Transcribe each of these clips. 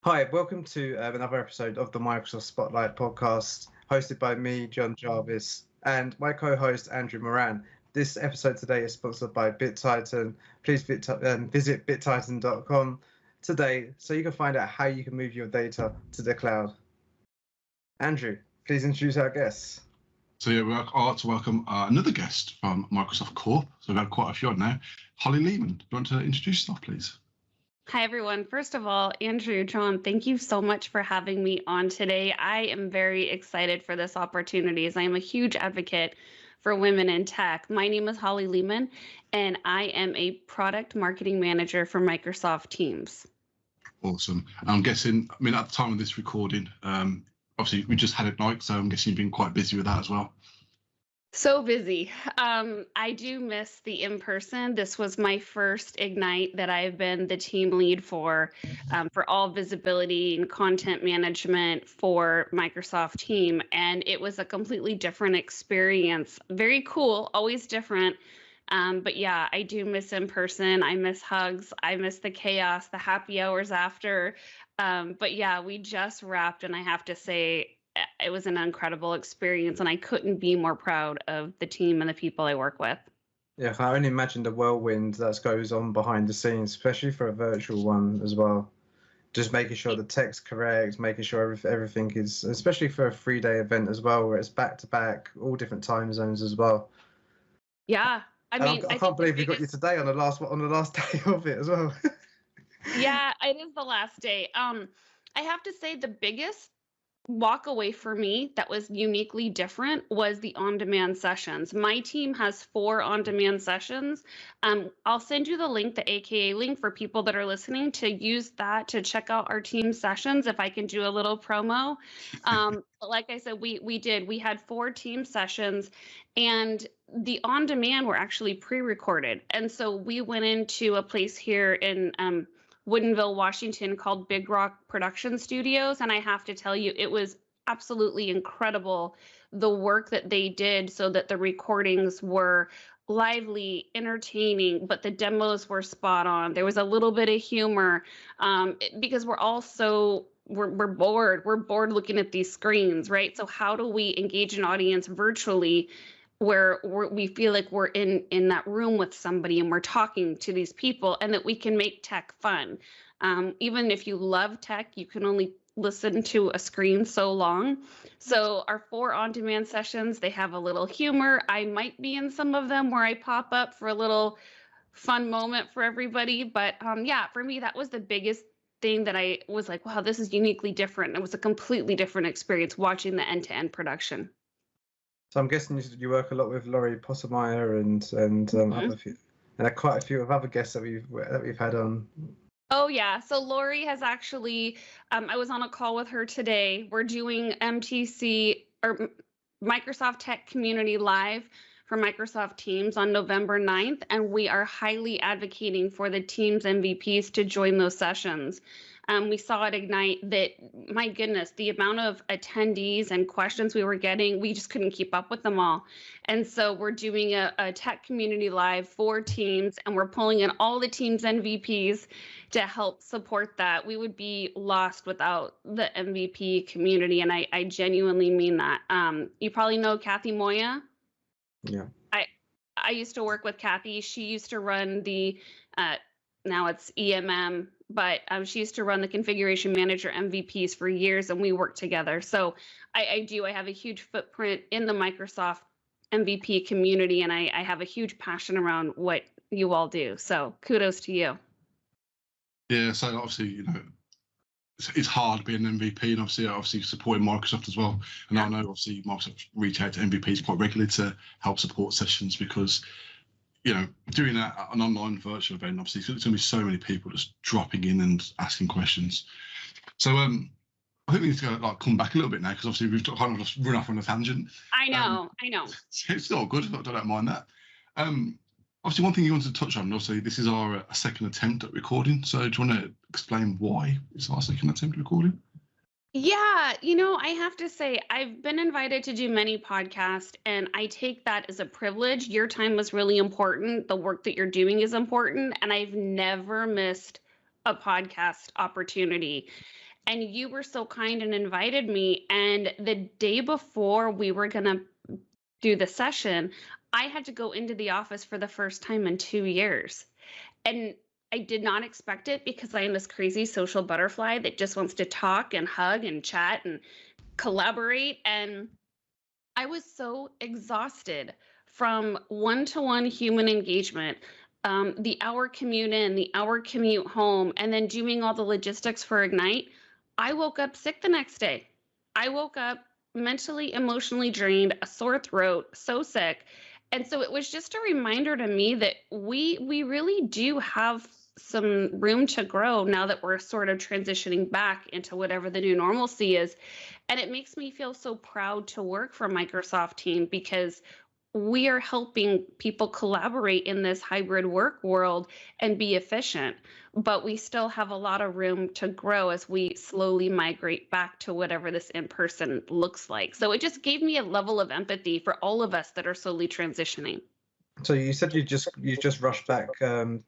Hi, welcome to another episode of the Microsoft Spotlight podcast, hosted by me, John Jarvis, and my co-host, Andrew Moran. This episode today is sponsored by BitTitan. Please visit bittitan.com today so you can find out how you can move your data to the cloud. Andrew, please introduce our guests. So yeah, we're about to welcome another guest from Microsoft Corp. So we've had quite a few on now. Holly Lehman, do you want to introduce yourself, please? Hi, everyone. First of all, Andrew, John, thank you so much for having me on today. I am very excited for this opportunity as I am a huge advocate for women in tech. My name is Holly Lehman, and I am a product marketing manager for Microsoft Teams. Awesome. I'm guessing, at the time of this recording, obviously we just had Ignite, so I'm guessing you've been quite busy with that as well. So busy. I do miss the in-person. This was my first Ignite that I've been the team lead for all visibility and content management for Microsoft Team. And it was a completely different experience. Very cool, always different. But yeah, I do miss in-person. I miss hugs. I miss the chaos, the happy hours after. But yeah, we just wrapped, and I have to say, it was an incredible experience, and I couldn't be more proud of the team and the people I work with. Yeah, I can only imagine the whirlwind that goes on behind the scenes, especially for a virtual one as well. Just making sure the tech's correct, making sure everything is, especially for a 3-day event as well, where it's back to back, all different time zones as well. Yeah, I can't believe we got you today on the last day of it as well. Yeah, it is the last day. I have to say the biggest walk away for me that was uniquely different was the on-demand sessions. My team has 4 on-demand sessions. I'll send you the link, the AKA link, for people that are listening to use that to check out our team sessions, if I can do a little promo. Like I said, we had 4 team sessions, and the on-demand were actually pre-recorded. And so we went into a place here in Woodinville, Washington, called Big Rock Production Studios. And I have to tell you, it was absolutely incredible, the work that they did so that the recordings were lively, entertaining, but the demos were spot on. There was a little bit of humor because we're bored. We're bored looking at these screens, right? So how do we engage an audience virtually where we feel like we're in that room with somebody and we're talking to these people, and that we can make tech fun. Even if you love tech, you can only listen to a screen so long. So our 4 on-demand sessions, they have a little humor. I might be in some of them where I pop up for a little fun moment for everybody. But yeah, for me, that was the biggest thing that I was like, wow, this is uniquely different. It was a completely different experience watching the end-to-end production. So I'm guessing you work a lot with Laurie Posselmeyer and quite a few of other guests that we've had on. Oh yeah, so Laurie has actually, I was on a call with her today. We're doing MTC or Microsoft Tech Community Live for Microsoft Teams on November 9th, and we are highly advocating for the Teams MVPs to join those sessions. We saw at Ignite that, my goodness, the amount of attendees and questions we were getting, we just couldn't keep up with them all. And so we're doing a Tech Community Live for Teams, and we're pulling in all the Teams MVPs to help support that. We would be lost without the MVP community, and I genuinely mean that. You probably know Kathy Moya. Yeah. I used to work with Kathy. She used to run the, now it's EMM, but she used to run the configuration manager MVPs for years, and we worked together. So I have a huge footprint in the Microsoft MVP community, and I have a huge passion around what you all do. So kudos to you. Yeah, so obviously, it's hard being an MVP, and obviously supporting Microsoft as well. And I know obviously Microsoft reach out to MVPs quite regularly to help support sessions because, doing that at an online virtual event, obviously there's going to be so many people just dropping in and asking questions. So I think we need to come back a little bit now because obviously we've kind of just run off on a tangent. I know. It's not good. I don't mind that. Obviously, one thing you wanted to touch on, obviously, this is our second attempt at recording. So do you want to explain why it's our second attempt at recording? Yeah, I have to say, I've been invited to do many podcasts, and I take that as a privilege. Your time was really important. The work that you're doing is important, and I've never missed a podcast opportunity. and you were so kind and invited me. And the day before we were going to do the session, I had to go into the office for the first time in 2 years. And I did not expect it because I am this crazy social butterfly that just wants to talk and hug and chat and collaborate. And I was so exhausted from one-to-one human engagement, the hour commute in, the hour commute home, and then doing all the logistics for Ignite. I woke up sick the next day. I woke up mentally, emotionally drained, a sore throat, so sick. And so it was just a reminder to me that we really do have some room to grow now that we're sort of transitioning back into whatever the new normalcy is. And it makes me feel so proud to work for Microsoft team because we are helping people collaborate in this hybrid work world and be efficient. But we still have a lot of room to grow as we slowly migrate back to whatever this in person looks like. So it just gave me a level of empathy for all of us that are slowly transitioning. So you said you just rushed back from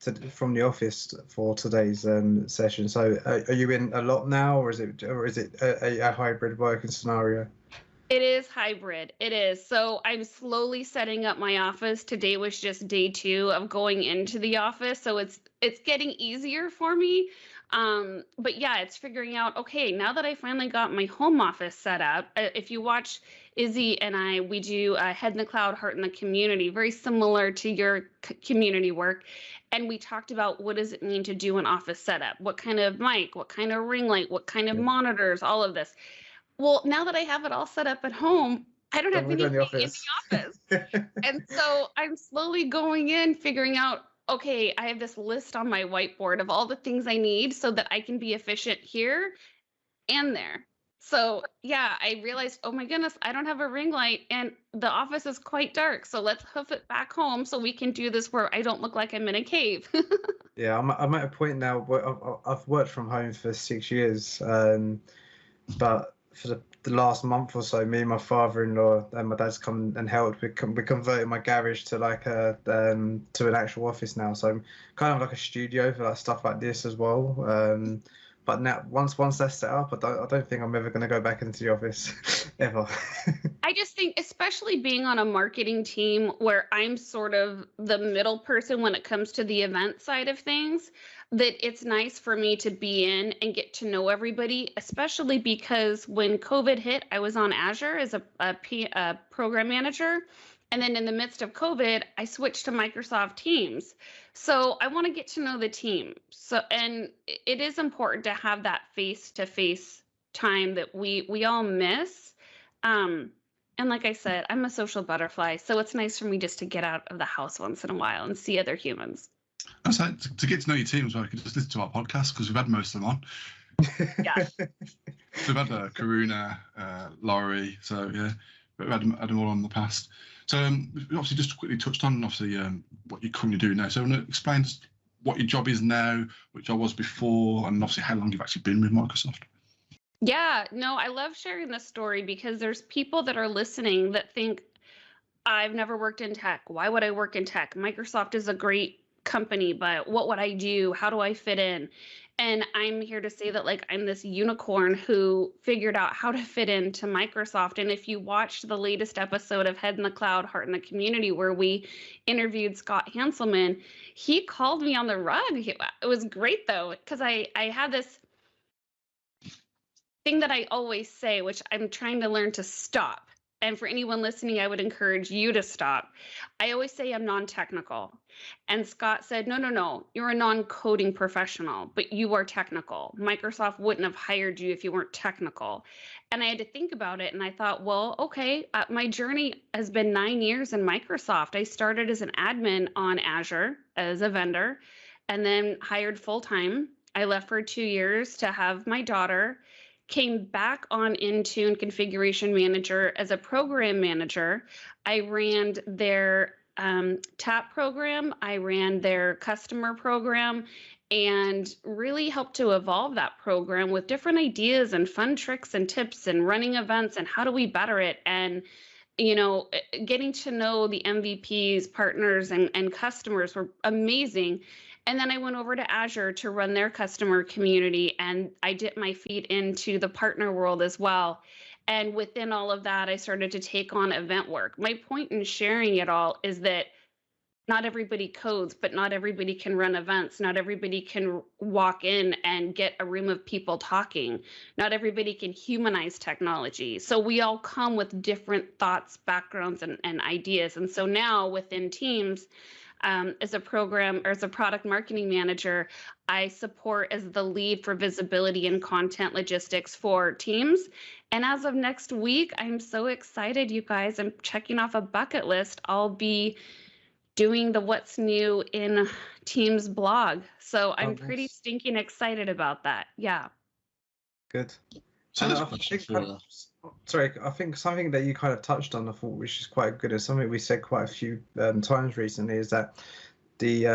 the office for today's session. So are you in a lot now, or is it a hybrid working scenario? It is hybrid. It is. So I'm slowly setting up my office. Today was just day 2 of going into the office. So it's getting easier for me. But yeah, it's figuring out, okay, now that I finally got my home office set up, if you watch Izzy and I, we do Head in the Cloud, Heart in the Community, very similar to your community work. And we talked about what does it mean to do an office setup? What kind of mic, what kind of ring light, what kind of monitors, all of this. Well, now that I have it all set up at home, I don't have anything in the office. And so I'm slowly going in, figuring out, okay, I have this list on my whiteboard of all the things I need so that I can be efficient here and there. So yeah, I realized, oh my goodness, I don't have a ring light and the office is quite dark. So let's hoof it back home so we can do this where I don't look like I'm in a cave. Yeah, I'm at a point now where I've worked from home for 6 years, but for the last month or so, me and my father-in-law and my dad's come and helped. We converted my garage to like to an actual office now, so I'm kind of like a studio for like stuff like this as well. But now once that's set up, I don't think I'm ever going to go back into the office ever. I just think, especially being on a marketing team where I'm sort of the middle person when it comes to the event side of things, that it's nice for me to be in and get to know everybody, especially because when COVID hit, I was on Azure as a program manager. And then in the midst of COVID, I switched to Microsoft Teams. So I want to get to know the team. So, and it is important to have that face-to-face time that we all miss. And like I said, I'm a social butterfly, so it's nice for me just to get out of the house once in a while and see other humans. And so to get to know your team as well, you can just listen to our podcast because we've had most of them on. Yeah. We've had Karuna, Laurie, so yeah, we've had them all on in the past. So obviously just quickly touched on obviously what you currently do now. So I want to explain just what your job is now, what your job was before, and obviously how long you've actually been with Microsoft. Yeah, no, I love sharing this story because there's people that are listening that think, I've never worked in tech. Why would I work in tech? Microsoft is a great company, but what would I do? How do I fit in? And I'm here to say that like I'm this unicorn who figured out how to fit into Microsoft. And if you watched the latest episode of Head in the Cloud, Heart in the Community, where we interviewed Scott Hanselman, he called me on the rug. It was great though, because I had this thing that I always say, which I'm trying to learn to stop. And for anyone listening, I would encourage you to stop. I always say I'm non-technical. And Scott said, no, you're a non-coding professional, but you are technical. Microsoft wouldn't have hired you if you weren't technical. And I had to think about it. And I thought, well, okay, my journey has been 9 years in Microsoft. I started as an admin on Azure as a vendor and then hired full-time. I left for 2 years to have my daughter, came back on Intune configuration manager as a program manager. I ran their TAP program, I ran their customer program, and really helped to evolve that program with different ideas and fun tricks and tips and running events and how do we better it. And getting to know the MVPs, partners, and customers were amazing. And then I went over to Azure to run their customer community, and I dipped my feet into the partner world as well. And within all of that, I started to take on event work. My point in sharing it all is that not everybody codes, but not everybody can run events. Not everybody can walk in and get a room of people talking. Not everybody can humanize technology. So we all come with different thoughts, backgrounds, and ideas. And so now within teams, as a program or as a product marketing manager, I support as the lead for visibility and content logistics for teams. And as of next week, I'm so excited, you guys. I'm checking off a bucket list. I'll be doing the What's New in Teams blog. So I'm pretty nice. stinking excited about that. Yeah. Good. So And that's I a question think for sorry, I think something that you kind of touched on, I thought, which is quite good, is something we said quite a few times recently, is that the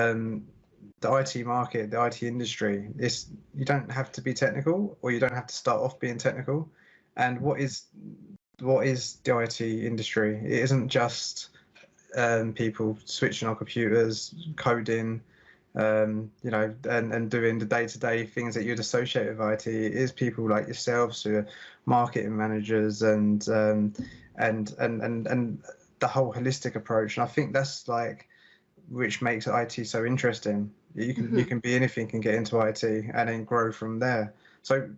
IT market, the IT industry, is you don't have to be technical, or you don't have to start off being technical. And what is the IT industry? It isn't just people switching on computers, coding, you know, and doing the day-to-day things that you'd associate with IT. It is people like yourselves who are marketing managers and the whole holistic approach. And I think that's like which makes IT so interesting. You can be anything and get into IT and then grow from there. So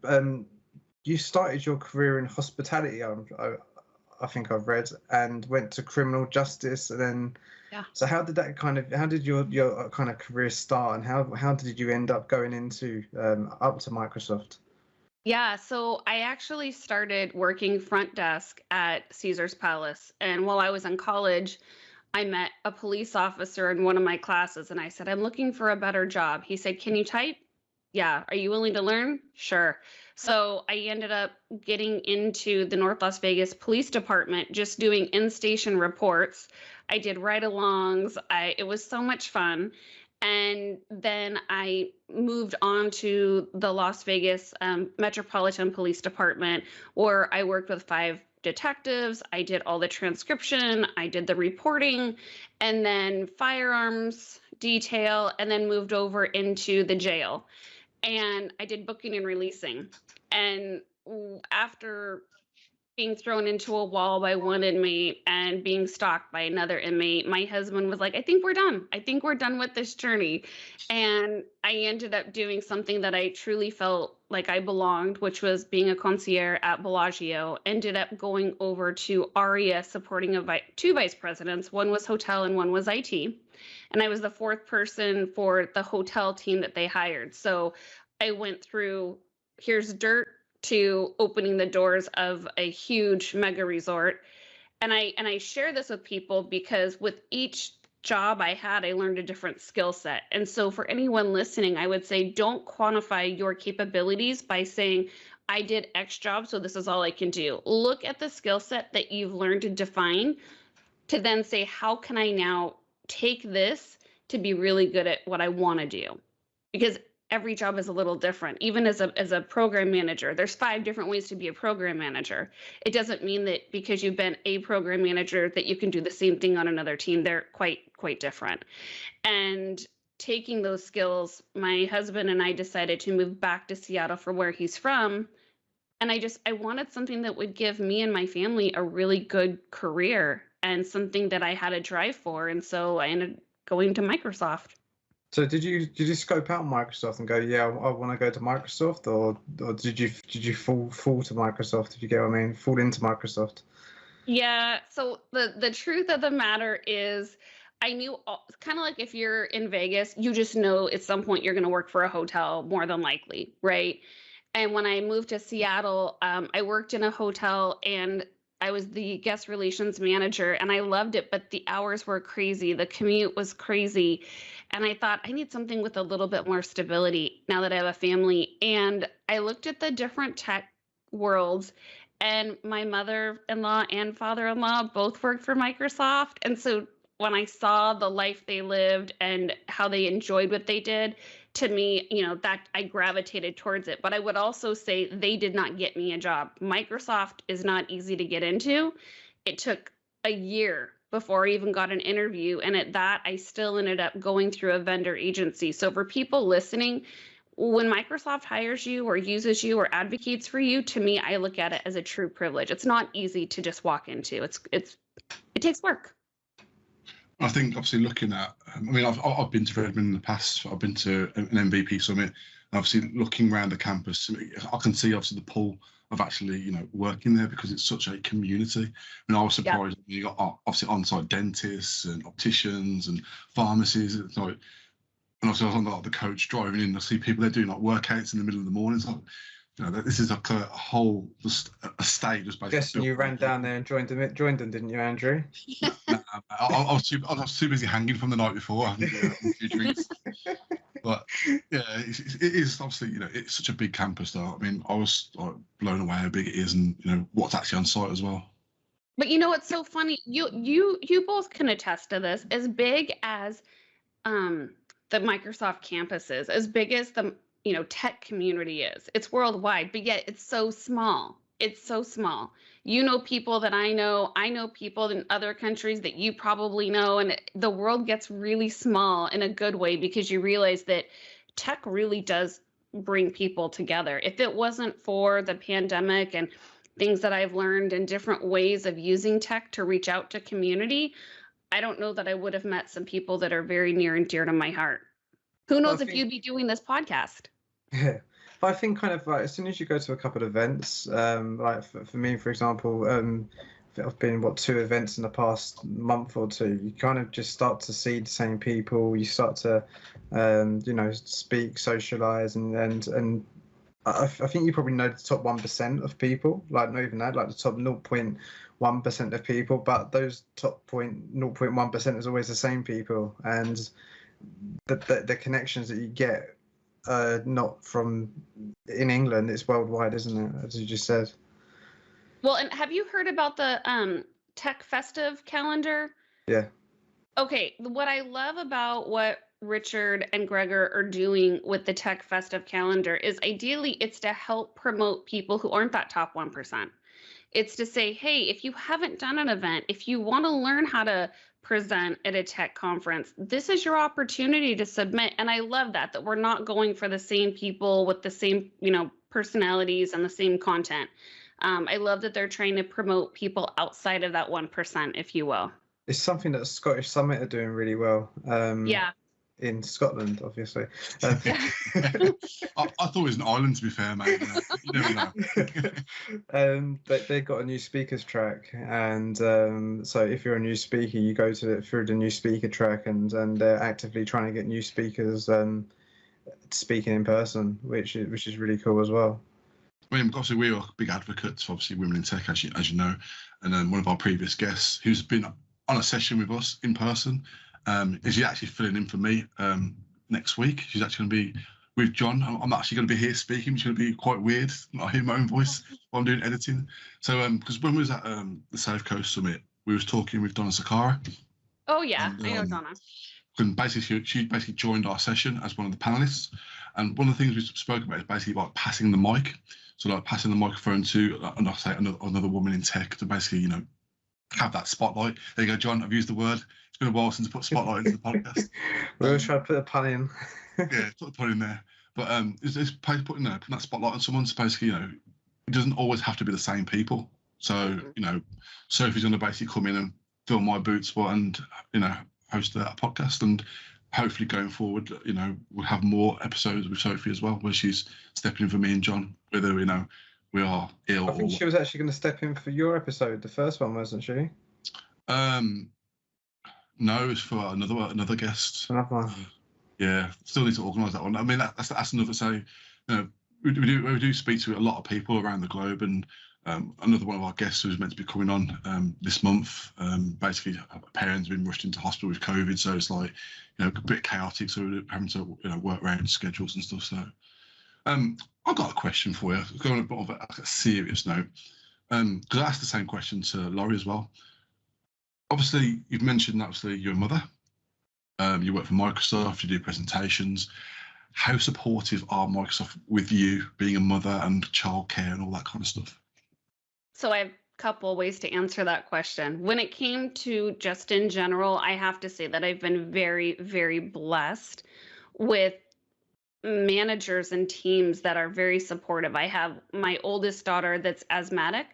you started your career in hospitality, I think I've read, and went to criminal justice, and then so how did your kind of career start, and how did you end up going into up to Microsoft? Yeah, so I actually started working front desk at Caesar's Palace, and while I was in college, I met a police officer in one of my classes, and I said, I'm looking for a better job. He said, can you type? Yeah. Are you willing to learn? Sure. So I ended up getting into the North Las Vegas Police Department, just doing in-station reports. I did ride-alongs. It was so much fun. And then I moved on to the Las Vegas Metropolitan Police Department, where I worked with 5 detectives. I did all the transcription, I did the reporting, and then firearms detail, and then moved over into the jail. And I did booking and releasing. And after being thrown into a wall by one inmate and being stalked by another inmate, my husband was like, I think we're done. I think we're done with this journey. And I ended up doing something that I truly felt like I belonged, which was being a concierge at Bellagio. Ended up going over to ARIA, supporting 2 vice presidents. One was hotel and one was IT. And I was the 4th person for the hotel team that they hired. So I went through, here's dirt, to opening the doors of a huge mega resort. And I share this with people because with each job I had, I learned a different skill set. And so for anyone listening, I would say don't quantify your capabilities by saying, I did X job, so this is all I can do. Look at the skill set that you've learned to define to then say, how can I now take this to be really good at what I want to do? Because every job is a little different. Even as a program manager, there's 5 different ways to be a program manager. It doesn't mean that because you've been a program manager that you can do the same thing on another team. They're quite different. And taking those skills, my husband and I decided to move back to Seattle from where he's from. And I wanted something that would give me and my family a really good career and something that I had a drive for. And so I ended up going to Microsoft. So did you scope out Microsoft and go, yeah, I want to go to Microsoft, or did you fall to Microsoft, if you get what I mean, fall into Microsoft? Yeah. So the truth of the matter is, I knew kind of like if you're in Vegas, you just know at some point you're going to work for a hotel more than likely, right? And when I moved to Seattle, I worked in a hotel and I was the guest relations manager, and I loved it, but the hours were crazy. The commute was crazy. And I thought, I need something with a little bit more stability now that I have a family. And I looked at the different tech worlds, and my mother-in-law and father-in-law both worked for Microsoft. And so when I saw the life they lived and how they enjoyed what they did, to me, that I gravitated towards it. But I would also say they did not get me a job. Microsoft is not easy to get into. It took a year before I even got an interview. And at that, I still ended up going through a vendor agency. So for people listening, when Microsoft hires you or uses you or advocates for you, to me, I look at it as a true privilege. It's not easy to just walk into. It takes work. I think obviously looking at, I mean, I've been to Redmond in the past. I've been to an MVP summit. And obviously looking around the campus, I can see obviously the pull of actually, working there because it's such a community. I mean, I was surprised you got obviously on-site dentists and opticians and pharmacies. It's like, and also I was on the coach driving in, I see people there doing like workouts in the middle of the morning. It's like, this is like a whole, just a state just basically. Guessing you ran down there and joined them, didn't you, Andrew? I was too busy hanging from the night before. I had a few drinks. But yeah, it is obviously, it's such a big campus though. I mean, I was like blown away how big it is and, what's actually on site as well. But it's so funny. You both can attest to this. As big as the Microsoft campus is, as big as the tech community is, it's worldwide, but yet it's so small. It's so small. People that I know people in other countries that you probably know, and the world gets really small in a good way because you realize that tech really does bring people together. If it wasn't for the pandemic and things that I've learned in different ways of using tech to reach out to community, I don't know that I would have met some people that are very near and dear to my heart. Who knows if you'd be doing this podcast? Yeah. But I think kind of like as soon as you go to a couple of events, like for me, for example, I've been in 2 events in the past month or two. You kind of just start to see the same people. You start to, speak, socialize, and I think you probably know the top 1% of people. Like not even that, like the top 0.1% of people. But those top 0.1% is always the same people, and the connections that you get. Not from in England, it's worldwide, isn't it? As you just said. Well, and have you heard about the Tech Festive calendar? Yeah. Okay, what I love about what Richard and Gregor are doing with the Tech Festive calendar is ideally it's to help promote people who aren't that top 1%. It's to say, hey, if you haven't done an event, if you want to learn how to present at a tech conference, this is your opportunity to submit. And I love that we're not going for the same people with the same, personalities and the same content. I love that they're trying to promote people outside of that 1%, if you will. It's something that Scottish Summit are doing really well. In Scotland, obviously. I thought it was an island, to be fair, mate. You never know. But they've got a new speakers track, and so if you're a new speaker, you go through the new speaker track, and they're actively trying to get new speakers speaking in person, which is really cool as well. I mean, obviously, we are big advocates for obviously women in tech, as you know, and then one of our previous guests who's been on a session with us in person. Is actually filling in for me next week. She's actually going to be with John. I'm actually going to be here speaking, which is going to be quite weird. Not hearing my own voice while I'm doing editing. So, because when we was at the South Coast Summit, we was talking with Donna Sakara. Oh yeah, I know Donna. And basically, she basically joined our session as one of the panelists. And one of the things we spoke about is basically about passing the mic. So, like passing the microphone to, another woman in tech to basically, have that spotlight. There you go, John. I've used the word. It's been a while since I put spotlight into the podcast. We always try to put a pun in. Yeah, put a pun in there. But it's putting that spotlight on someone. So basically, it doesn't always have to be the same people. So, Sophie's going to basically come in and fill my boot spot and, host a podcast. And hopefully going forward, we'll have more episodes with Sophie as well, where she's stepping in for me and John, whether, we are ill. I think she was actually going to step in for your episode, the first one, wasn't she? No, it's for another guest. Another one. Yeah, still need to organise that one. I mean, that's another. So, we do speak to a lot of people around the globe, and another one of our guests who's meant to be coming on this month. Basically, her parents have been rushed into hospital with COVID, so it's like a bit chaotic. So we're having to work around schedules and stuff. So, I've got a question for you. Going a bit of a serious note, because I asked the same question to Laurie as well. Obviously, you've mentioned obviously you're a mother. You work for Microsoft. You do presentations. How supportive are Microsoft with you being a mother and childcare and all that kind of stuff? So I have couple ways to answer that question. When it came to just in general, I have to say that I've been very, very blessed with managers and teams that are very supportive. I have my oldest daughter that's asthmatic.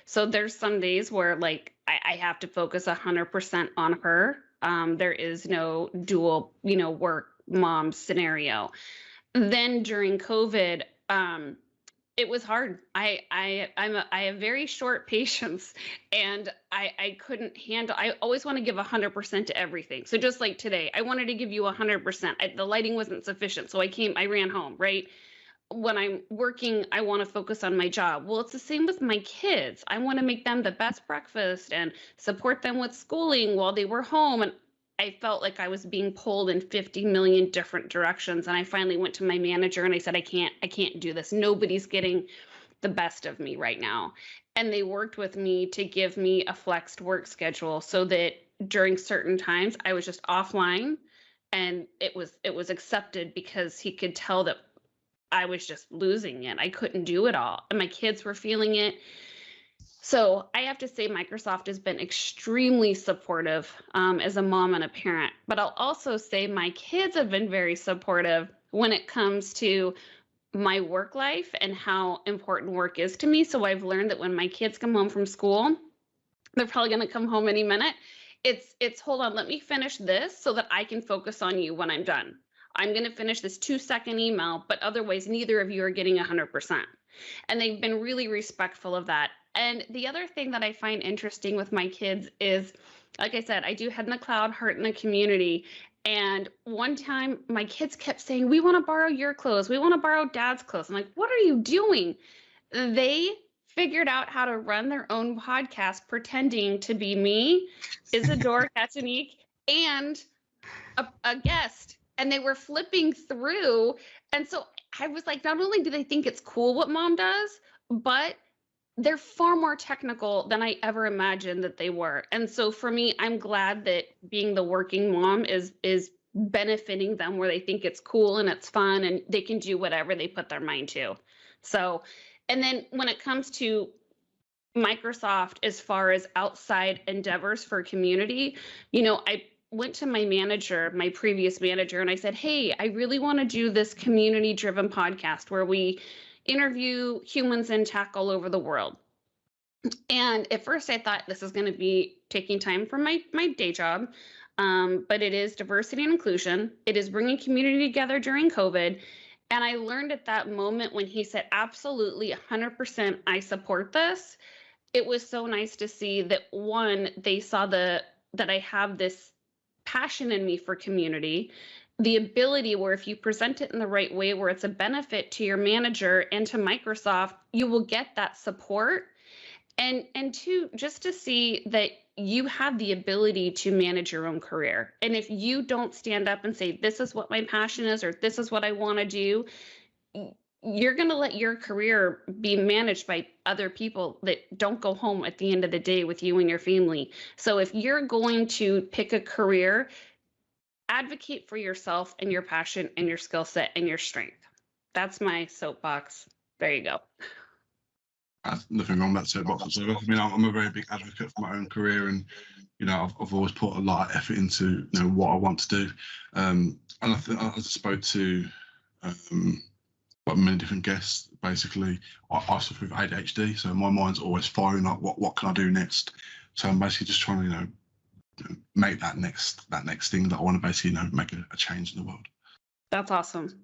So there's some days where like I have to focus 100% on her. There is no dual, work mom scenario. Then during COVID, it was hard. I have very short patience, and I couldn't handle. I always want to give 100% to everything. So just like today, I wanted to give you 100%. The lighting wasn't sufficient, so I ran home. Right when I'm working, I want to focus on my job. Well, it's the same with my kids. I want to make them the best breakfast and support them with schooling while they were home. And I felt like I was being pulled in 50 million different directions. And I finally went to my manager and I said, I can't do this. Nobody's getting the best of me right now. And they worked with me to give me a flexed work schedule so that during certain times I was just offline, and it was accepted because he could tell that I was just losing it. I couldn't do it all. And my kids were feeling it. So I have to say Microsoft has been extremely supportive as a mom and a parent. But I'll also say my kids have been very supportive when it comes to my work life and how important work is to me. So I've learned that when my kids come home from school, they're probably going to come home any minute. It's hold on, let me finish this so that I can focus on you when I'm done. I'm going to finish this 2-second email, but otherwise neither of you are getting 100%. And they've been really respectful of that. And the other thing that I find interesting with my kids is, like I said, I do head in the cloud, heart in the community. And one time my kids kept saying, we want to borrow your clothes. We want to borrow dad's clothes. I'm like, what are you doing? They figured out how to run their own podcast pretending to be me, Isadora Katanique, and a guest. And they were flipping through. And so I was like, not only do they think it's cool what mom does, but they're far more technical than I ever imagined that they were. And so for me, I'm glad that being the working mom is benefiting them, where they think it's cool and it's fun and they can do whatever they put their mind to. So, and then when it comes to Microsoft, as far as outside endeavors for community, I went to my manager, my previous manager, and I said, hey, I really want to do this community-driven podcast where we interview humans in tech all over the world. And at first I thought this is going to be taking time from my day job, but it is diversity and inclusion. It is bringing community together during COVID. And I learned at that moment when he said, absolutely, 100%, I support this. It was so nice to see that, one, they saw that I have this passion in me for community, the ability where if you present it in the right way, where it's a benefit to your manager and to Microsoft, you will get that support. And two, just to see that you have the ability to manage your own career. And if you don't stand up and say, this is what my passion is, or this is what I want to do, you're going to let your career be managed by other people that don't go home at the end of the day with you and your family. So if you're going to pick a career, advocate for yourself and your passion and your skill set and your strength. That's my soapbox. There you go. Nothing wrong with that soapbox whatsoever. I mean, I'm a very big advocate for my own career, and I've always put a lot of effort into what I want to do. And I think I spoke to many different guests. Basically, I suffer with ADHD, so my mind's always firing up. What can I do next? So I'm basically just trying to make that next thing that I want to basically make a change in the world. That's awesome.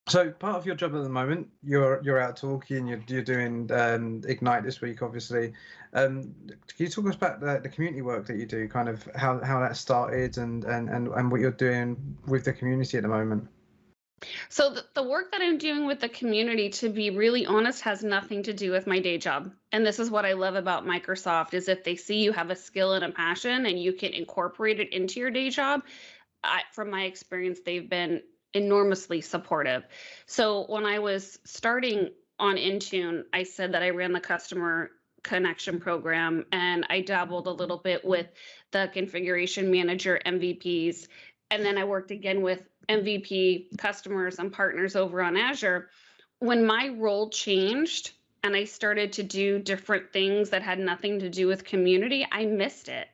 So part of your job at the moment, you're out talking, you're doing Ignite this week, obviously. Can you talk us about the community work that you do, kind of how that started and what you're doing with the community at the moment? So the work that I'm doing with the community, to be really honest, has nothing to do with my day job. And this is what I love about Microsoft, is if they see you have a skill and a passion and you can incorporate it into your day job, from my experience, they've been enormously supportive. So when I was starting on Intune, I said that I ran the customer connection program, and I dabbled a little bit with the configuration manager MVPs. And then I worked again with MVP customers and partners over on Azure. When my role changed and I started to do different things that had nothing to do with community, I missed it.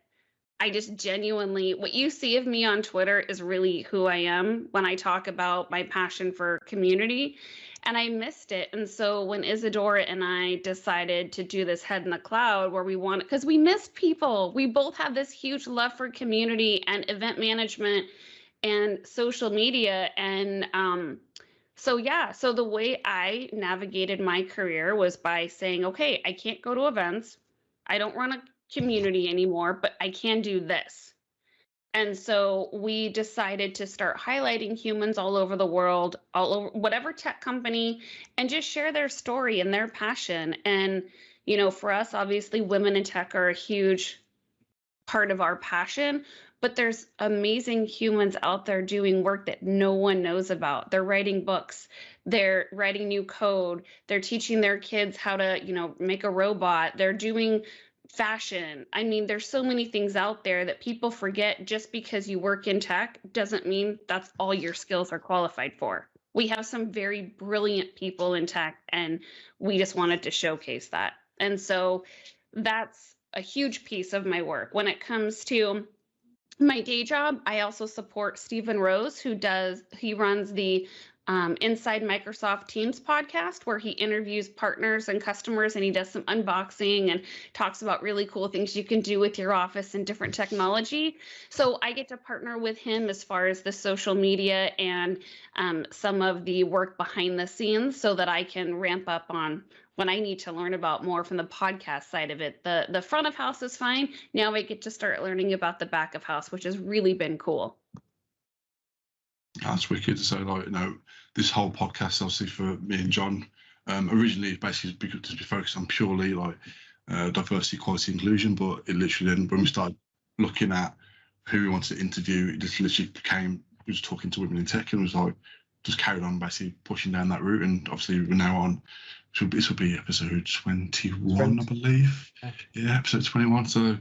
I just genuinely, what you see of me on Twitter is really who I am when I talk about my passion for community. And I missed it. And so when Isadora and I decided to do this Head in the Cloud, where we wanted, because we missed people, we both have this huge love for community and event management and social media. And so the way I navigated my career was by saying, okay, I can't go to events. I don't run a community anymore, but I can do this. And so we decided to start highlighting humans all over the world, all over whatever tech company, and just share their story and their passion. And, for us, obviously, women in tech are a huge part of our passion, but there's amazing humans out there doing work that no one knows about. They're writing books, they're writing new code, they're teaching their kids how to, make a robot, they're doing fashion. I mean, there's so many things out there that people forget. Just because you work in tech doesn't mean that's all your skills are qualified for. We have some very brilliant people in tech, and we just wanted to showcase that. And so that's a huge piece of my work. When it comes to my day job, I also support Stephen Rose, he runs the Inside Microsoft Teams podcast, where he interviews partners and customers, and he does some unboxing and talks about really cool things you can do with your office and different technology. So I get to partner with him as far as the social media and some of the work behind the scenes, so that I can ramp up on when I need to learn about more from the podcast side of it. The front of house is fine. Now I get to start learning about the back of house, which has really been cool. That's wicked. So, this whole podcast, obviously, for me and John, originally basically to be focused on purely diversity, equality, inclusion. But it literally then, when we started looking at who we wanted to interview, it just literally we was talking to women in tech, and was just carried on basically pushing down that route. And obviously, we're now on. This will be episode 21, I believe. Yeah, episode 21. So,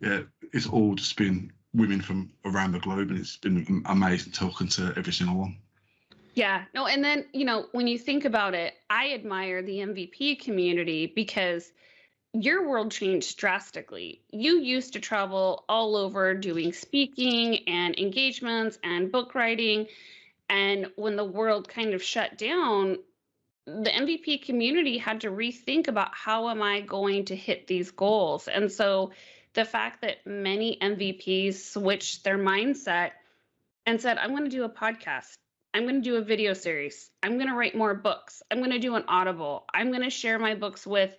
yeah, it's all just been women from around the globe, and it's been amazing talking to every single one. Yeah, no, and then, when you think about it, I admire the MVP community because your world changed drastically. You used to travel all over doing speaking and engagements and book writing. And when the world kind of shut down, the MVP community had to rethink about, how am I going to hit these goals? And so the fact that many MVPs switched their mindset and said, I'm going to do a podcast, I'm going to do a video series, I'm going to write more books, I'm going to do an Audible, I'm going to share my books with,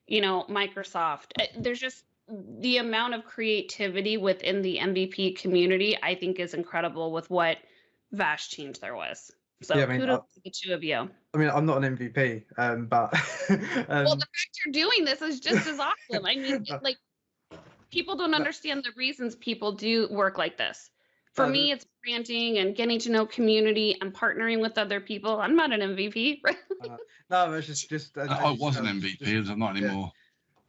Microsoft. There's just the amount of creativity within the MVP community, I think, is incredible with what vast change there was. So yeah, kudos to the two of you. I mean, I'm not an MVP, but well, the fact you're doing this is just as awesome. I mean, people don't understand the reasons people do work like this. For me, it's branding and getting to know community and partnering with other people. I'm not an MVP. No, it's just. I was an MVP, I'm not anymore. Yeah.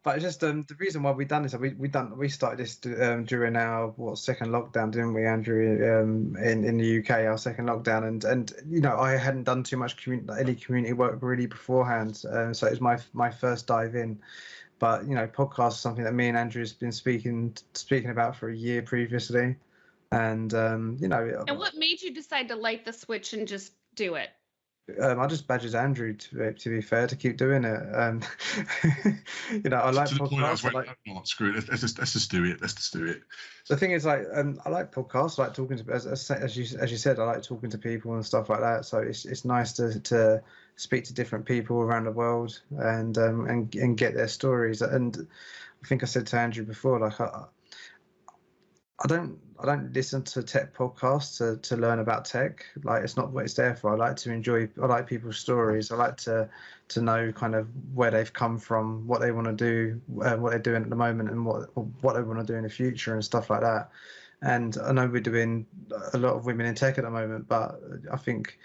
But it's just the reason why we done this. We started this during our second lockdown, didn't we, Andrew? In the UK, our second lockdown, and I hadn't done too much any community work really beforehand, so it was my first dive in. But podcast is something that me and Andrew has been speaking about for a year previously, and And what made you decide to light the switch and just do it? I just badgered Andrew to be fair, to keep doing it. I like podcasts. Screw it. Let's just do it. Let's just do it. The thing is, I like podcasts. I like talking to, as you said, I like talking to people and stuff like that. So it's nice to speak to different people around the world and get their stories. And I think I said to Andrew before, I don't listen to tech podcasts to learn about tech. It's not what it's there for. I like people's stories. I like to know kind of where they've come from, what they want to do, what they're doing at the moment, and what they want to do in the future and stuff like that. And I know we're doing a lot of women in tech at the moment, but I think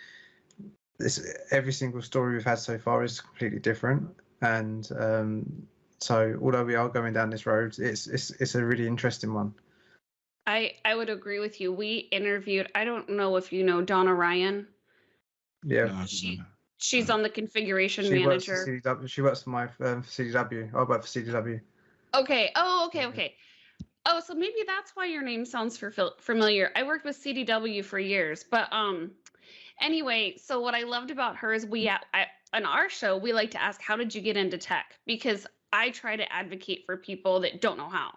every single story we've had so far is completely different. And so although we are going down this road, it's a really interesting one. I would agree with you. We interviewed, I don't know if you know Donna Ryan. Yeah. She's on the configuration She works for manager. CDW. She works for my CDW. I work for CDW. Okay. Oh, okay. Oh, so maybe that's why your name sounds familiar. I worked with CDW for years, but anyway, so what I loved about her is on our show we like to ask, how did you get into tech? Because I try to advocate for people that don't know how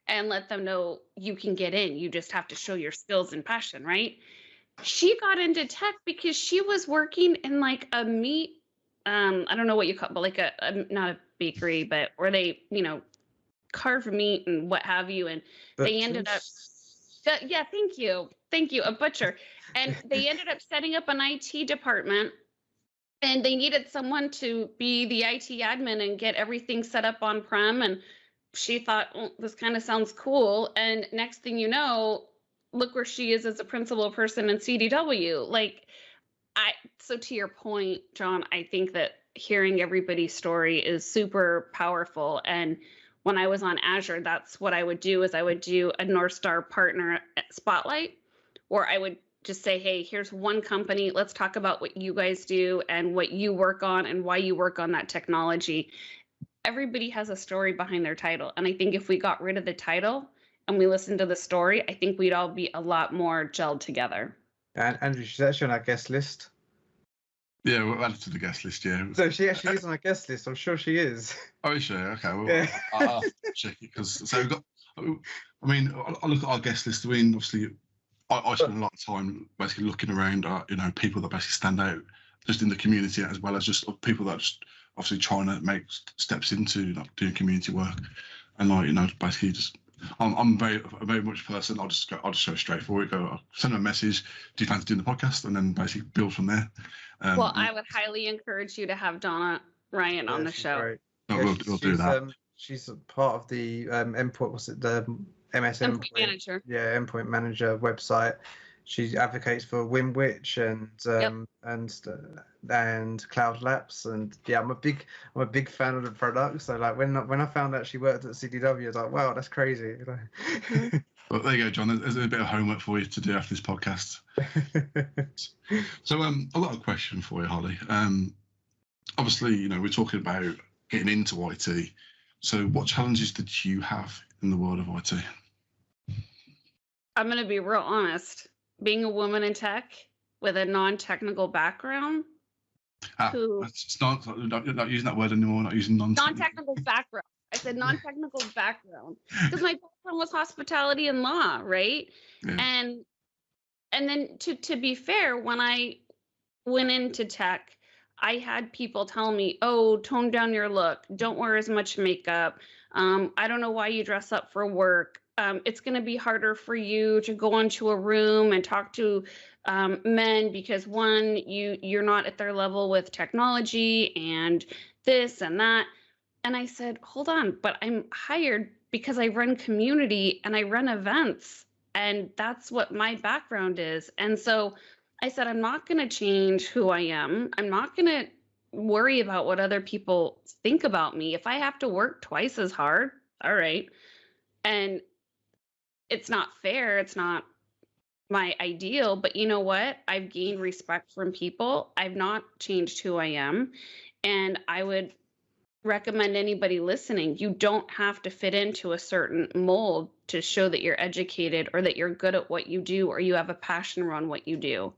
and let them know you can get in. You just have to show your skills and passion, right? She got into tech because she was working in like a meat, I don't know what you call it, but like not a bakery, but where they, carve meat and what have you. And they ended up, yeah, thank you, a butcher. And they ended up setting up an IT department, and they needed someone to be the IT admin and get everything set up on-prem. And she thought, well, this kind of sounds cool. And next thing you know, look where she is as a principal person in CDW. So to your point, John, I think that hearing everybody's story is super powerful. And when I was on Azure, that's what I would do, is I would do a North Star partner spotlight, or I would just say, hey, here's one company. Let's talk about what you guys do and what you work on and why you work on that technology. Everybody has a story behind their title. And I think if we got rid of the title and we listened to the story, I think we'd all be a lot more gelled together. And Andrew, she's actually on our guest list. Yeah, we'll add it to the guest list, yeah. So she actually is on our guest list. I'm sure she is. Oh, is she? Okay, well, Yeah. I'll have to check it, because we've got, I mean, I look at our guest list. I mean, obviously, I spend a lot of time basically looking around at, people that basically stand out just in the community, as well as just people that just obviously trying to make steps into doing community work. And basically just, I'm very much a person. I'll just go straight for it. I'll send them a message. Do you fancy doing the podcast? And then basically build from there. Well, I would highly encourage you to have Donna Ryan on the show. Great. We'll do that. She's a part of the endpoint. What's it? The MS Endpoint Manager. Yeah, Endpoint Manager website. She advocates for Winwich and Cloud Labs, and yeah, I'm a big fan of the product. So like when I found out she worked at CDW, I was like, wow, that's crazy. Mm-hmm. Well, there you go, John. There's a bit of homework for you to do after this podcast. So I've got a question for you, Holly. Obviously, we're talking about getting into IT. So what challenges did you have in the world of IT? I'm going to be real honest. Being a woman in tech with a non-technical background. It's not using that word anymore. Not using non-technical background. I said non-technical background because my background was hospitality and law, right? Yeah. And then to be fair, when I went into tech, I had people tell me, "Oh, tone down your look. Don't wear as much makeup. I don't know why you dress up for work. It's going to be harder for you to go into a room and talk to men because one, you're not at their level with technology and this and that." And I said, hold on, but I'm hired because I run community and I run events, and that's what my background is. And so I said, I'm not going to change who I am. I'm not going to worry about what other people think about me. If I have to work twice as hard, all right. And it's not fair. It's not my ideal, but you know what? I've gained respect from people. I've not changed who I am. And I would recommend anybody listening, you don't have to fit into a certain mold to show that you're educated or that you're good at what you do or you have a passion around what you do.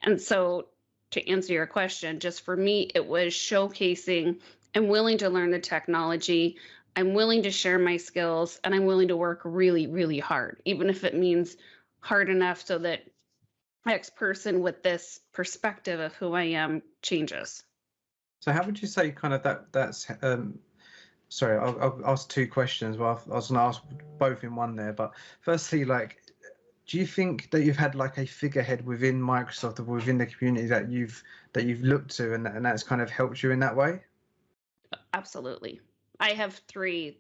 And so to answer your question, just for me, it was showcasing I'm willing to learn the technology, I'm willing to share my skills, and I'm willing to work really, really hard, even if it means hard enough so that X person with this perspective of who I am changes. So how would you say kind of that's sorry, I'll ask two questions. Well, I was going to ask both in one there, but firstly, like, do you think that you've had like a figurehead within Microsoft or within the community that you've looked to and that's kind of helped you in that way? Absolutely. I have three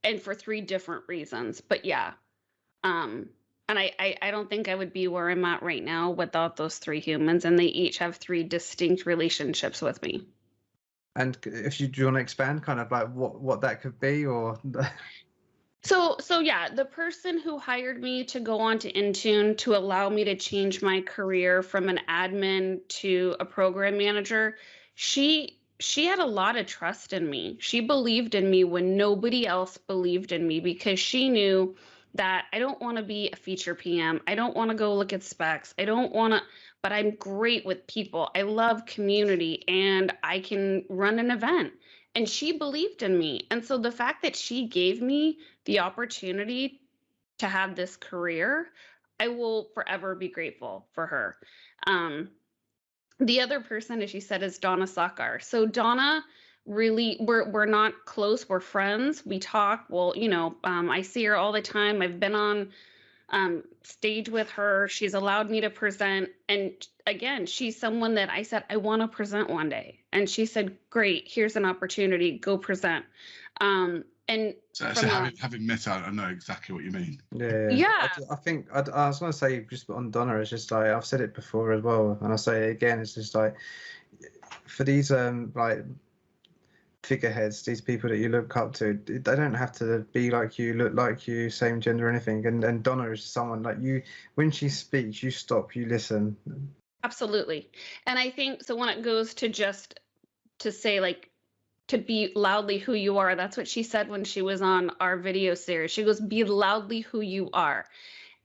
and for three different reasons, but yeah. And I don't think I would be where I'm at right now without those three humans, and they each have three distinct relationships with me. And do you want to expand kind of like what that could be, or? So yeah, the person who hired me to go on to Intune to allow me to change my career from an admin to a program manager, she had a lot of trust in me. She believed in me when nobody else believed in me because she knew that I don't want to be a feature PM. I don't want to go look at specs. I don't want to, but I'm great with people. I love community and I can run an event. And she believed in me. And so the fact that she gave me the opportunity to have this career, I will forever be grateful for her. Um, the other person, as you said, is Donna Sakar. So Donna, really, we're not close. We're friends. We talk. Well, I see her all the time. I've been on stage with her. She's allowed me to present. And again, she's someone that I said, I want to present one day. And she said, great, here's an opportunity, go present. And so having met her, I know exactly what you mean. Yeah. I think I was going to say just on Donna, it's just like I've said it before as well, and I say it again. It's just like for these like figureheads, these people that you look up to, they don't have to be like you, look like you, same gender or anything. And Donna is someone like you. When she speaks, you stop, you listen. Absolutely. And I think so when it goes to just to say like to be loudly who you are, that's what she said when she was on our video series. She goes, be loudly who you are.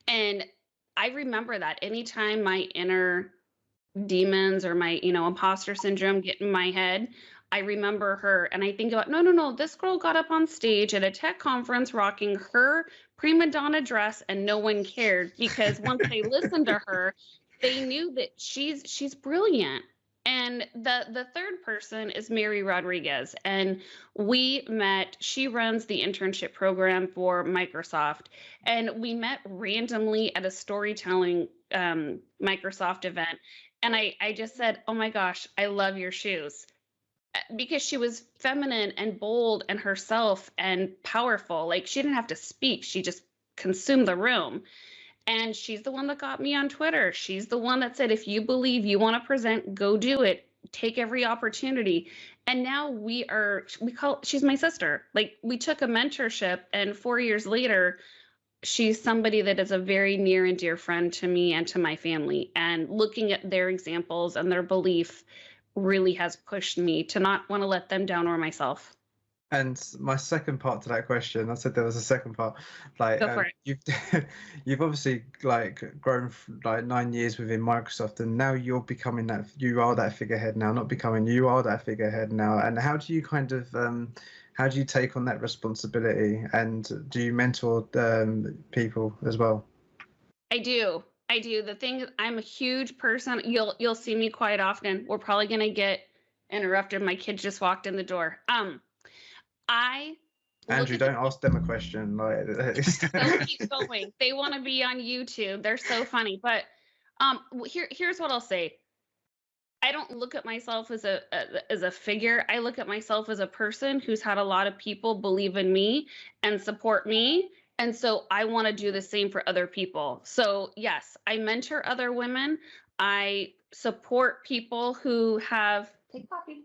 And I remember that anytime my inner demons or my imposter syndrome get in my head, I remember her and I think about no, this girl got up on stage at a tech conference rocking her prima donna dress and no one cared because once they listened to her, they knew that she's brilliant. And the third person is Mary Rodriguez, and we met. She runs the internship program for Microsoft, and we met randomly at a storytelling Microsoft event. And I just said, oh my gosh, I love your shoes. Because she was feminine and bold and herself and powerful. Like she didn't have to speak. She just consumed the room. And she's the one that got me on Twitter. She's the one that said, if you believe you want to present, go do it. Take every opportunity. And now she's my sister. Like we took a mentorship and 4 years later, she's somebody that is a very near and dear friend to me and to my family. And looking at their examples and their belief really has pushed me to not want to let them down or myself. And my second part to that question, I said there was a second part. Like Go for it. you've obviously like grown like 9 years within Microsoft, and now you're becoming that. You are that figurehead now, not becoming. You are that figurehead now. And how do you kind of how do you take on that responsibility? And do you mentor people as well? I do. The thing, I'm a huge person. You'll see me quite often. We're probably gonna get interrupted. My kid just walked in the door. Andrew, don't ask them a question. Like, they'll keep going. They want to be on YouTube. They're so funny. But here's what I'll say. I don't look at myself as a figure. I look at myself as a person who's had a lot of people believe in me and support me. And so I want to do the same for other people. So yes, I mentor other women. I support people who have, take Poppy,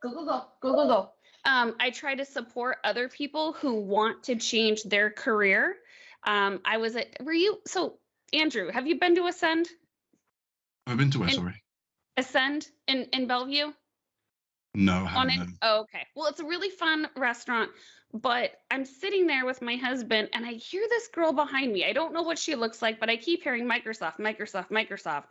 go. I try to support other people who want to change their career. So Andrew, have you been to Ascend? I've been to where, sorry? Ascend in Bellevue? No, I haven't. Oh, okay. Well, it's a really fun restaurant, but I'm sitting there with my husband and I hear this girl behind me. I don't know what she looks like, but I keep hearing Microsoft.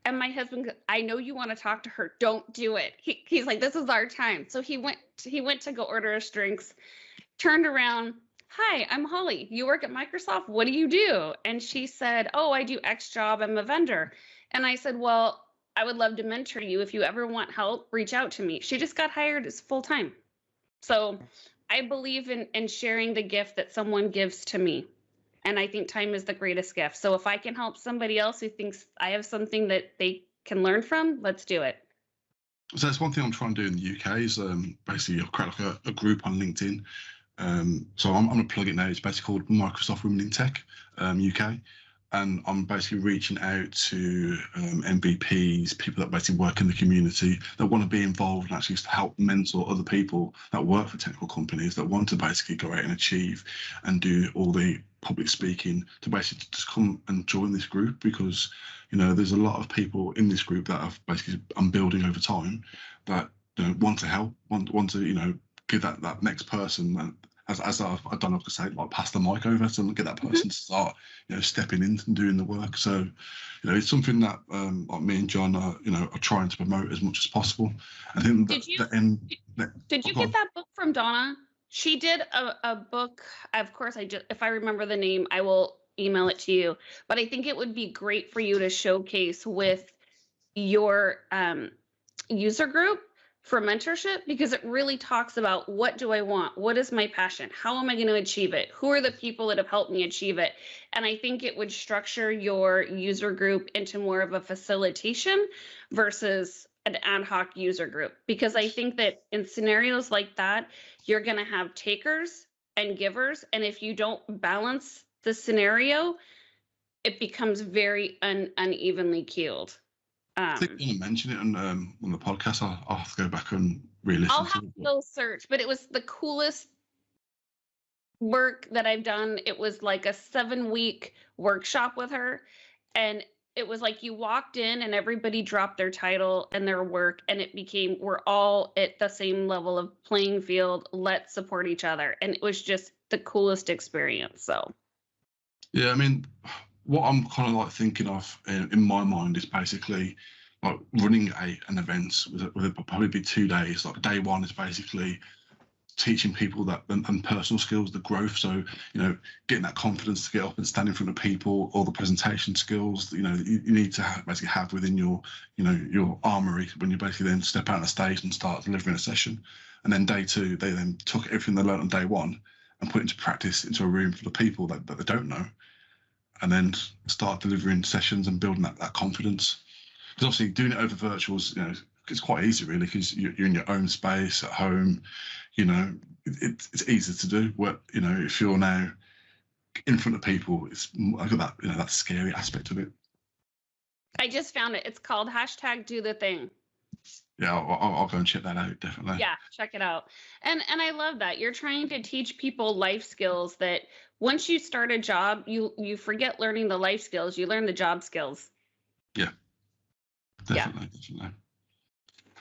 And my husband goes, I know you want to talk to her. Don't do it. He's like, this is our time. So he went to go order us drinks, turned around. Hi, I'm Holly. You work at Microsoft. What do you do? And she said, oh, I do X job. I'm a vendor. And I said, well, I would love to mentor you. If you ever want help, reach out to me. She just got hired as full time. So I believe in sharing the gift that someone gives to me. And I think time is the greatest gift. So if I can help somebody else who thinks I have something that they can learn from, let's do it. So that's one thing I'm trying to do in the UK is basically create like a group on LinkedIn. So I'm going to plug it now. It's basically called Microsoft Women in Tech UK. and I'm basically reaching out to MVPs, people that basically work in the community that want to be involved and actually help mentor other people that work for technical companies that want to basically go out and achieve and do all the public speaking, to basically just come and join this group, because there's a lot of people in this group that I'm building over time that want to help, want to give that next person that, as I don't know if I say, like, pass the mic over to get that person to start stepping in and doing the work. So it's something that like me and John are trying to promote as much as possible. I think did you get that book from Donna? She did a book. Of course, if I remember the name, I will email it to you. But I think it would be great for you to showcase with your user group for mentorship, because it really talks about, what do I want? What is my passion? How am I going to achieve it? Who are the people that have helped me achieve it? And I think it would structure your user group into more of a facilitation versus an ad hoc user group, because I think that in scenarios like that, you're going to have takers and givers. And if you don't balance the scenario, it becomes very unevenly keeled. I think I'm going to mention it on the podcast. I'll have to go back and re-listen. I'll have to go search, but it was the coolest work that I've done. It was like a 7-week workshop with her, and it was like you walked in and everybody dropped their title and their work, and it became, we're all at the same level of playing field. Let's support each other, and it was just the coolest experience. So, yeah, I mean, what I'm kind of like thinking of in my mind is basically like running an event with probably be 2 days. Like, day one is basically teaching people that and personal skills, the growth. So getting that confidence to get up and stand in front of people, all the presentation skills you need to basically have within your your armory when you basically then step out on the stage and start delivering a session. And then day two, they then took everything they learned on day one and put it into practice into a room full of people that they don't know, and then start delivering sessions and building that confidence. Because obviously doing it over virtuals, it's quite easy really, because you're in your own space at home. It's easy to do. If you're now in front of people, I got that scary aspect of it. I just found it. It's called #DoTheThing. Yeah, I'll go and check that out, definitely. Yeah, check it out. And I love that you're trying to teach people life skills that once you start a job, you forget learning the life skills, you learn the job skills. Yeah, definitely.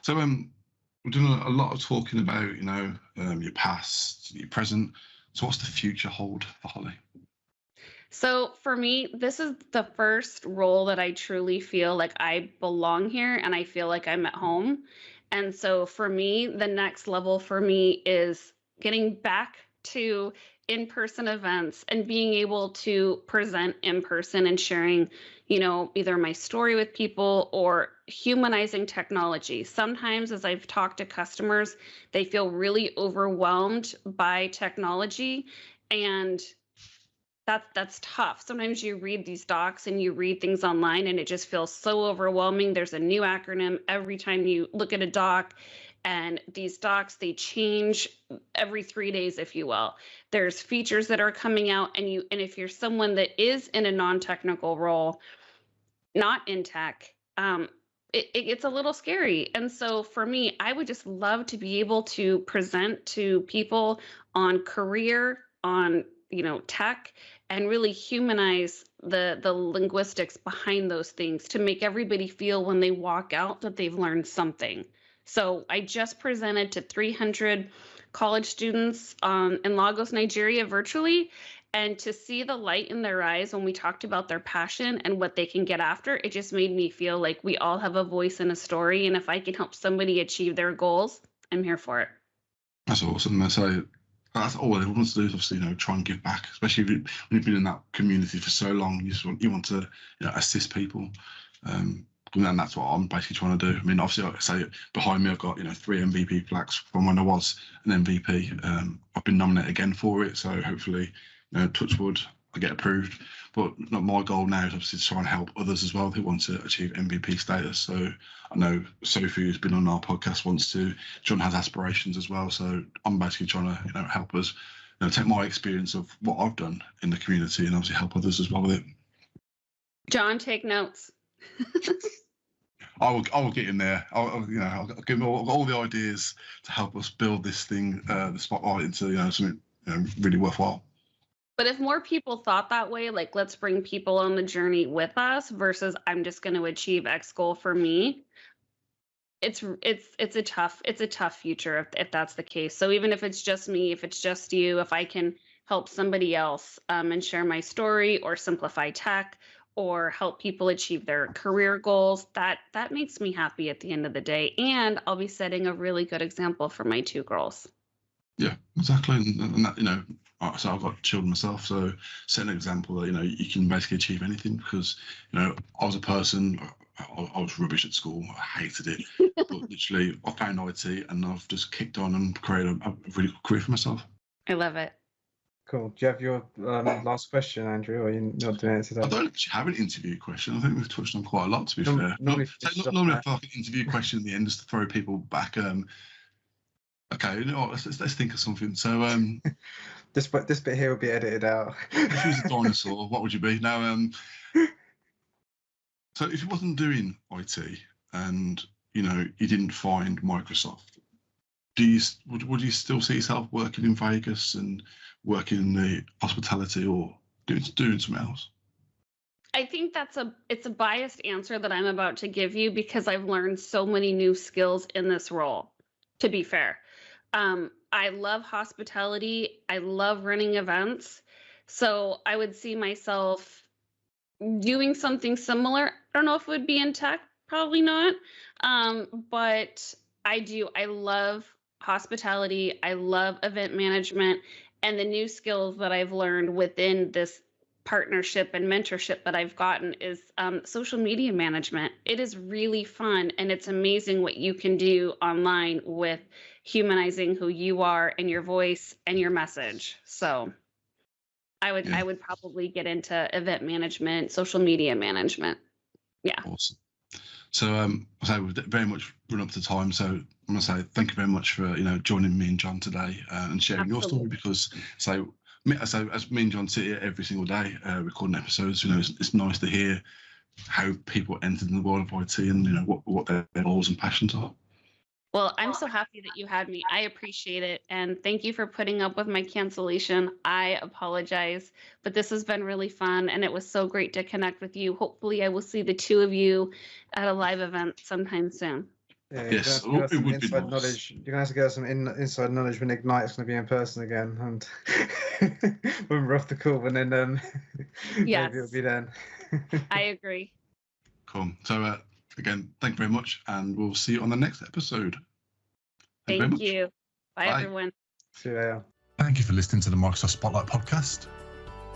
So we're doing a lot of talking about your past, your present. So what's the future hold for Holly? So for me, this is the first role that I truly feel like I belong here and I feel like I'm at home. And so for me, the next level for me is getting back to in-person events and being able to present in person and sharing, either my story with people or humanizing technology. Sometimes, as I've talked to customers, they feel really overwhelmed by technology, and that's tough. Sometimes you read these docs and you read things online and it just feels so overwhelming. There's a new acronym every time you look at a doc, and these docs, they change every 3 days, if you will. There's features that are coming out, and if you're someone that is in a non-technical role, not in tech, it gets a little scary. And so for me, I would just love to be able to present to people on career, on tech, and really humanize the linguistics behind those things to make everybody feel when they walk out that they've learned something. So I just presented to 300 college students in Lagos, Nigeria, virtually, and to see the light in their eyes when we talked about their passion and what they can get after, it just made me feel like we all have a voice and a story, and if I can help somebody achieve their goals, I'm here for it. That's awesome. That's all everyone wants to do is obviously try and give back, especially when you've been in that community for so long. You want to assist people, and that's what I'm basically trying to do. I mean, obviously, like I say, behind me I've got 3 MVP plaques from when I was an MVP. I've been nominated again for it, so hopefully, touch wood, I get approved. But my goal now is obviously to try and help others as well who want to achieve MVP status. So I know Sophie, who's been on our podcast, wants to. John has aspirations as well. So I'm basically trying to help us, take my experience of what I've done in the community and obviously help others as well with it. John, take notes. I will get in there. I'll give them all the ideas to help us build this thing, the spotlight, into something really worthwhile. But if more people thought that way, like let's bring people on the journey with us versus I'm just going to achieve X goal for me, it's a tough future if that's the case. So even if it's just me, if it's just you, if I can help somebody else and share my story or simplify tech or help people achieve their career goals, that makes me happy at the end of the day. And I'll be setting a really good example for my 2 girls. Yeah, exactly. And that, so I've got children myself, so set an example that, you can basically achieve anything, because, I was a person, I was rubbish at school. I hated it. But literally, I found IT and I've just kicked on and created a really good career for myself. I love it. Cool. Do you have your last question, Andrew, or are you not doing it today? I don't actually have an interview question. I think we've touched on quite a lot, to be fair. Normally I feel like an interview question at the end just to throw people back. Okay, let's think of something. So this bit here will be edited out. If you was a dinosaur, what would you be? Now, so if you wasn't doing IT and you didn't find Microsoft, would you still see yourself working in Vegas and working in the hospitality, or doing something else? I think it's a biased answer that I'm about to give you because I've learned so many new skills in this role, to be fair. I love hospitality. I love running events. So I would see myself doing something similar. I don't know if it would be in tech, probably not. But I love hospitality. I love event management, and the new skills that I've learned within this partnership and mentorship that I've gotten is social media management. It is really fun, and it's amazing what you can do online with humanizing who you are and your voice and your message. So I would probably get into event management, social media management. Yeah. Awesome. So we've very much run up to time. So I'm going to say thank you very much for joining me and John today and sharing your story, because as me and John sit here every single day recording episodes, it's nice to hear how people entered in the world of IT and what their goals and passions are. Well, I'm so happy that you had me. I appreciate it. And thank you for putting up with my cancellation. I apologize, but this has been really fun. And it was so great to connect with you. Hopefully I will see the 2 of you at a live event sometime soon. Yeah, yes, it would be nice. Knowledge. You're going to have to get us some inside knowledge when Ignite's going to be in person again. And when we're off the call, and then yes. maybe it'll be then. I agree. Cool. So again, thank you very much, and we'll see you on the next episode. Thank you. Bye, everyone. See you later. Thank you for listening to the Microsoft Spotlight podcast.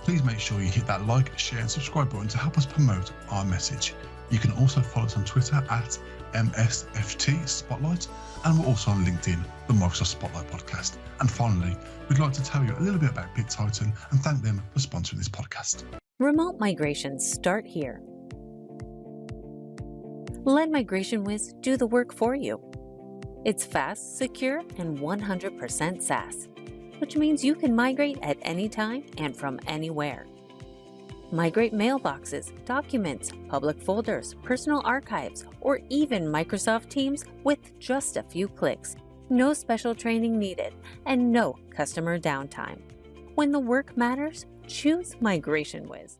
Please make sure you hit that like, share, and subscribe button to help us promote our message. You can also follow us on Twitter at MSFT Spotlight, and we're also on LinkedIn, the Microsoft Spotlight podcast. And finally, we'd like to tell you a little bit about BitTitan and thank them for sponsoring this podcast. Remote migrations start here. Let MigrationWiz do the work for you. It's fast, secure, and 100% SaaS, which means you can migrate at any time and from anywhere. Migrate mailboxes, documents, public folders, personal archives, or even Microsoft Teams with just a few clicks. No special training needed and no customer downtime. When the work matters, choose MigrationWiz.